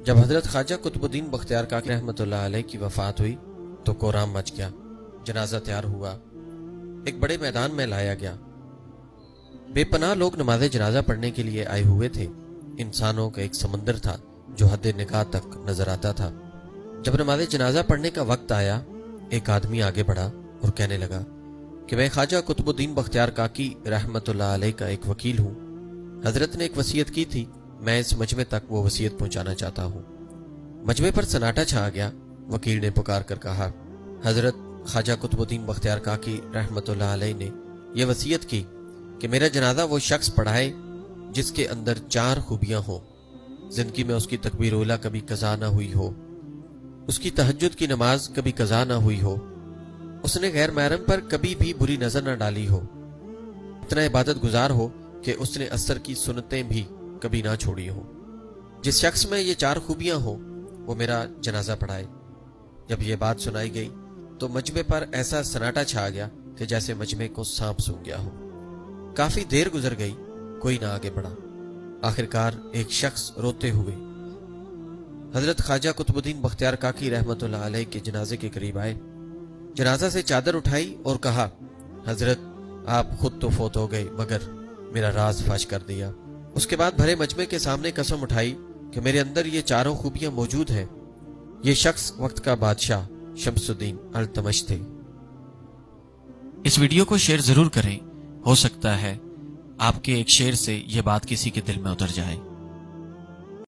جب حضرت خواجہ قطب الدین بختیار کاکی رحمۃ اللہ علیہ کی وفات ہوئی تو کوہرام مچ گیا۔ جنازہ تیار ہوا، ایک بڑے میدان میں لایا گیا۔ بے پناہ لوگ نماز جنازہ پڑھنے کے لیے آئے ہوئے تھے۔ انسانوں کا ایک سمندر تھا جو حد نگاہ تک نظر آتا تھا۔ جب نماز جنازہ پڑھنے کا وقت آیا، ایک آدمی آگے بڑھا اور کہنے لگا کہ میں خواجہ قطب الدین بختیار کاکی رحمۃ اللہ علیہ کا ایک وکیل ہوں۔ حضرت نے ایک وصیت کی تھی، میں اس مجمع تک وہ وصیت پہنچانا چاہتا ہوں۔ مجمع پر سناٹا چھا گیا۔ وکیل نے پکار کر کہا، حضرت خواجہ قطب الدین بختیار کاکی رحمۃ اللہ علیہ نے یہ وصیت کی کہ میرا جنازہ وہ شخص پڑھائے جس کے اندر 4 خوبیاں ہوں۔ زندگی میں اس کی تکبیر اولیٰ کبھی قضا نہ ہوئی ہو، اس کی تہجد کی نماز کبھی قضا نہ ہوئی ہو، اس نے غیر محرم پر کبھی بھی بری نظر نہ ڈالی ہو، اتنا عبادت گزار ہو کہ اس نے عصر کی سنتیں بھی کبھی نہ چھوڑی ہوں۔ جس شخص میں یہ 4 خوبیاں ہوں وہ میرا جنازہ پڑھائے۔ جب یہ بات سنائی گئی تو مجمع پر ایسا سناٹا چھا گیا کہ جیسے مجمع کو سانپ سونگھ گیا ہو۔ کافی دیر گزر گئی، کوئی نہ آگے بڑھا۔ آخرکار ایک شخص روتے ہوئے حضرت خواجہ قطب الدین بختیار کاکی رحمۃ اللہ علیہ کے جنازے کے قریب آئے۔ جنازہ سے چادر اٹھائی اور کہا، حضرت آپ خود تو فوت ہو گئے مگر میرا راز فاش کر دیا۔ اس کے بعد بھرے مجمع کے سامنے قسم اٹھائی کہ میرے اندر یہ 4 خوبیاں موجود ہیں۔ یہ شخص وقت کا بادشاہ شمس الدین التمش تھے۔ اس ویڈیو کو شیئر ضرور کریں، ہو سکتا ہے آپ کے ایک شیئر سے یہ بات کسی کے دل میں اتر جائے۔